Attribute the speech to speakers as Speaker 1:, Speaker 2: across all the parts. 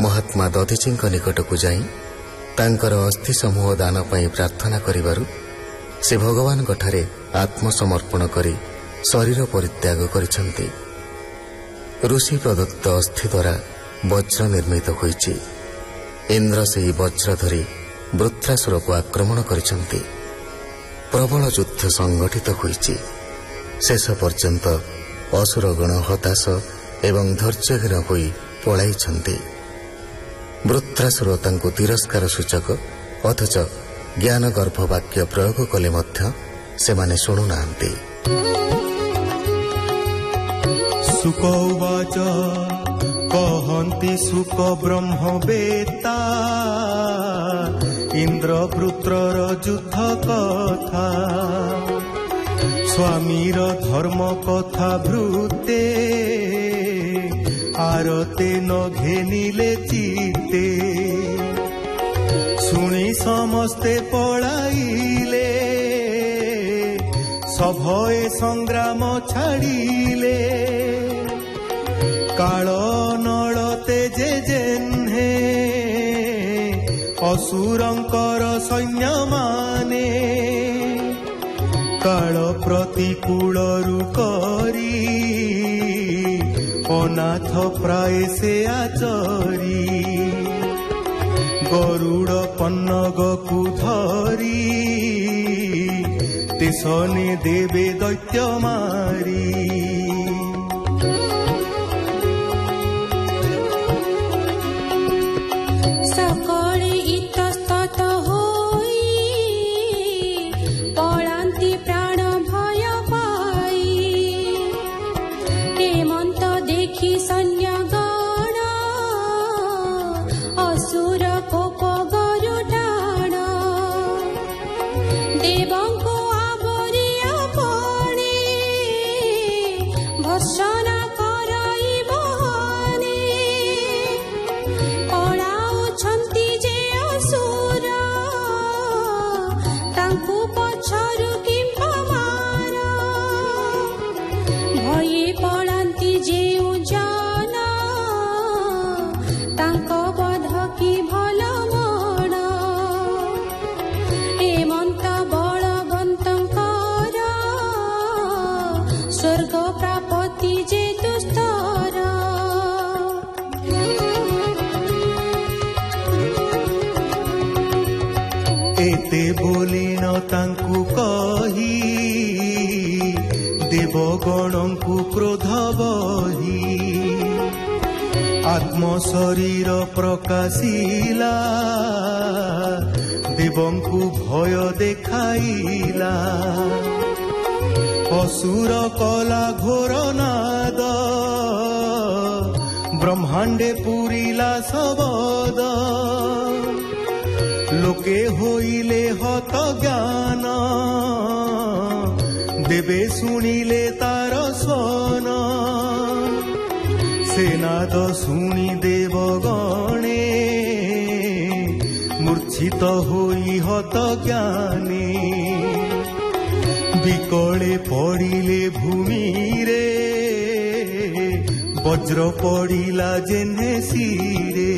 Speaker 1: महात्मा दधिची निकटक जाई तांकर अस्थि समूह दान पाई प्रार्थना करिबारु से भगवान ठारे आत्मसमर्पण करी शरीर परित्याग करिसंती। ऋषि प्रदत्त अस्थि द्वारा वज्र निर्मित होईछि। इंद्र से वज्र धरी वृत्रासुर को आक्रमण करिसंती। प्रबल युद्ध संगठित होईछि। शेष पर्यंत असुरगण हताश एवं धैर्यहीन होई पलाइछंती। वृत्रासुर तांको तिरस्कार सूचक अथच ज्ञान गर्भ वाक्य प्रयोग कले मध्य सेमाने शुणु नाहंती।
Speaker 2: सुक उवाच कहन्ति सुक ब्रह्मवेत्ता इंद्रवृत्रर युद्ध कथा स्वामीर धर्म कथा भृते आरते न घेनिले चिते शुणी समस्ते पळाइले सभये संग्राम छाड़िले काल नलते जे जेन्हे असुरंकर सैन्य माने काल प्रतिकूल करी अनाथ प्राय से आचरी गरुड़ पन्नग को धरी तेसने देवे दैत्य मारी बोलिन तांकु कही देवगणंकु क्रोध बही आत्म शरीर प्रकाशिला देवंकु भय देखाइला असुर कला घोर नाद ब्रह्मांडे पुरिला सबद लोके होइले हत ज्ञान देवे शुणिले तार स्वन सेनाद शुणी देवगणे मूर्छित होई हत ज्ञाने विकले पड़िले भूमि रे वज्र पड़िला जेन्हे सिरे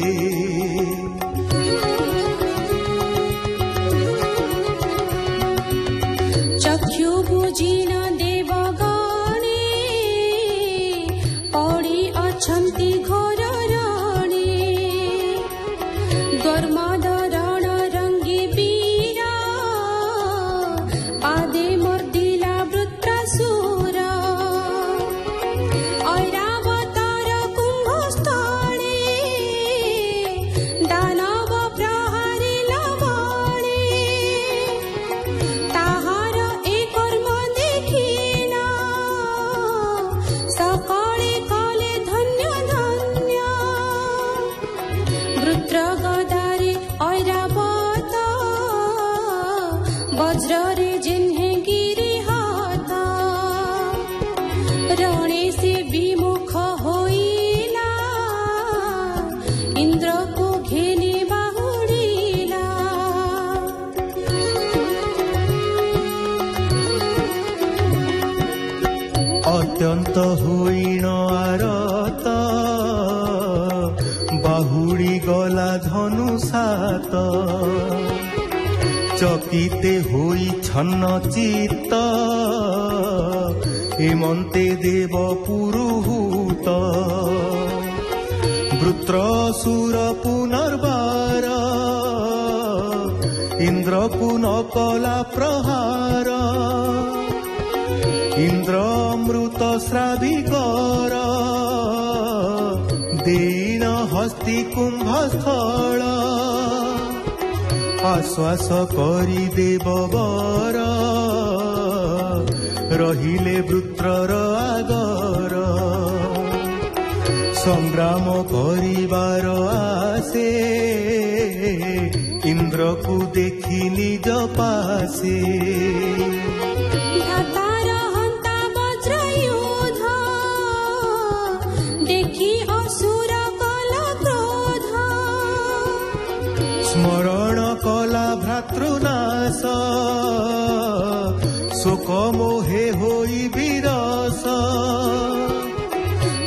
Speaker 2: अत्यंत होइण आरत ବାହୁଡ଼ି ଗଲା ଧନୁ ସାତ ଚକିତେ ହୋଇ ଛନ୍ନ ଚିତ୍ତ ହେମନ୍ତେ ଦେବ ପୁରୁହୂତ ବୃତ୍ରସୁର ପୁନର୍ବାର ଇନ୍ଦ୍ରକୁ ନ କଲା ପ୍ରହାର ଇନ୍ଦ୍ର ଅମୃତ ଶ୍ରାବିକର ଦୀନ ହସ୍ତି କୁମ୍ଭସ୍ଥଳ ଆଶ୍ୱାସ କରି ଦେବ ବର ରହିଲେ ବୃତ୍ରର ଆଗର ସଂଗ୍ରାମ କରିବାର ଆସେ ଇନ୍ଦ୍ରକୁ ଦେଖି ନିଜ ପାଶେ ସ୍ମରଣ କଲା ଭ୍ରାତୃନାଶ ଶୋକ ମୋହେ ହୋଇ ବିରସ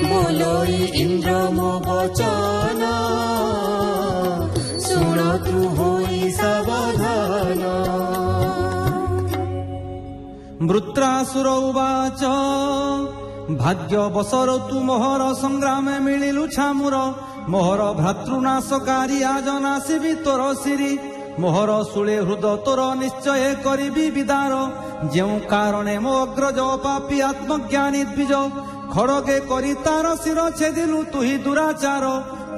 Speaker 2: ବୋଲୋଇ ଇନ୍ଦ୍ର ମୋ ବଚନ ଶୁଣ ତୁ ହୋଇ ସାବଧାନ।
Speaker 3: ବୃତ୍ରାସୁର ଉବାଚ ଭାଗ୍ୟବଶର ତୁ ମୋହର ସଂଗ୍ରାମେ ମିଳିଲୁ ଛାମୁର ମୋହର ଭ୍ରାତୃନାଶକାରୀ ଆଜ ନାସିବି ତୋର ଶିରି ମୋହର ଶୂଳେ ହୃଦ ତୋର ନିଶ୍ଚୟ କରିବି ବିଦାର ଯେଉଁ କାରଣେ ମୋ ଅଗ୍ରଜ ପାପୀ ଆତ୍ମଜ୍ଞାନୀ ଦ୍ୱିଜ ଖଡ଼ଗେ କରି ତାର ଶିର ଛେଦିଲୁ ତୁହି ଦୁରାଚାର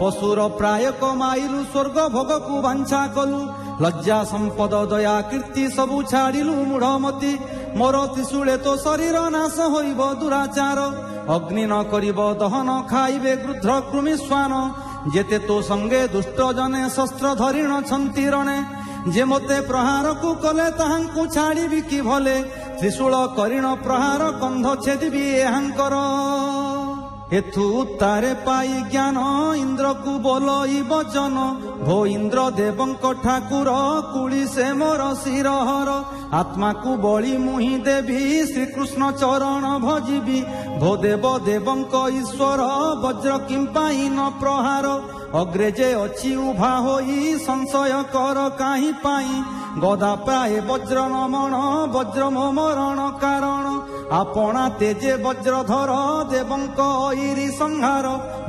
Speaker 3: ପଶୁର ପ୍ରାୟ କମାଇଲୁ ସ୍ୱର୍ଗ ଭୋଗକୁ ବାଞ୍ଛା କଲୁ ଲଜ୍ଜା ସମ୍ପଦ ଦୟା କୀର୍ତ୍ତି ସବୁ ଛାଡ଼ିଲୁ ମୂଢ଼ମତି ମୋର ତ୍ରିଶୂଳେ ତୋ ଶରୀର ନାଶ ହୋଇବ ଦୁରାଚାର ଅଗ୍ନି ନ କରିବ ଦହନ ଖାଇବେ ଗୃଧ୍ର କୃମି ଶ୍ୱାନ ଯେତେ ତୋ ସଙ୍ଗେ ଦୁଷ୍ଟ ଜନେ ଶସ୍ତ୍ର ଧରିଣଛନ୍ତି ରଣେ ଯେ ମୋତେ ପ୍ରହାରକୁ କଲେ ତାହାଙ୍କୁ ଛାଡ଼ିବି କି ଭଲେ ତ୍ରିଶୂଳ କରିଣ ପ୍ରହାର କନ୍ଧ ଛେଦିବି ଏହାଙ୍କର ଏଥୁ ଉତ୍ତାରେ ପାଇ ଜ୍ଞାନ ଇନ୍ଦ୍ରକୁ ବୋଲଇ ବଚନ ଭୋ ଇନ୍ଦ୍ର ଦେବଙ୍କ ଠାକୁର କୁଳି ସେ ମୋର ଶିରହର ଆତ୍ମାକୁ ବଳି ମୁହିଁ ଦେବି ଶ୍ରୀକୃଷ୍ଣ ଚରଣ ଭଜିବି ଭୋ ଦେବ ଦେବଙ୍କ ଈଶ୍ୱର ବଜ୍ର କିମ୍ପାଇଁ ନ ପ୍ରହାର ଅଗ୍ରେ ଯେ ଅଛି ଉଭା ହୋଇ ସଂଶୟ କର କାହିଁ ପାଇଁ ଗଦା ପ୍ରାୟ ବଜ୍ର ନମଣ ବଜ୍ର ମୋ ମରଣ କାରଣ ଆପଣା ତେଜେ ବଜ୍ରଧର ଦେବଙ୍କ ଐରି ସଂହାର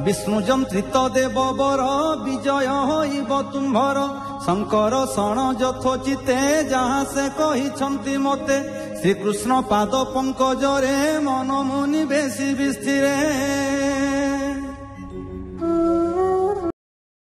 Speaker 3: ବିଷ୍ଣୁ ଯନ୍ତ୍ରିତ ଦେବ ବର ବିଜୟ ହୋଇବ ତୁମ୍ଭର ଶଙ୍କର ଶଣ ଯଥୋଚିତେ ଯାହା ସେ କହିଛନ୍ତି ମୋତେ ଶ୍ରୀକୃଷ୍ଣ ପାଦ ପଙ୍କଜରେ ମନ ମୁନି ବେଶୀ ବିସ୍ଥିରେ।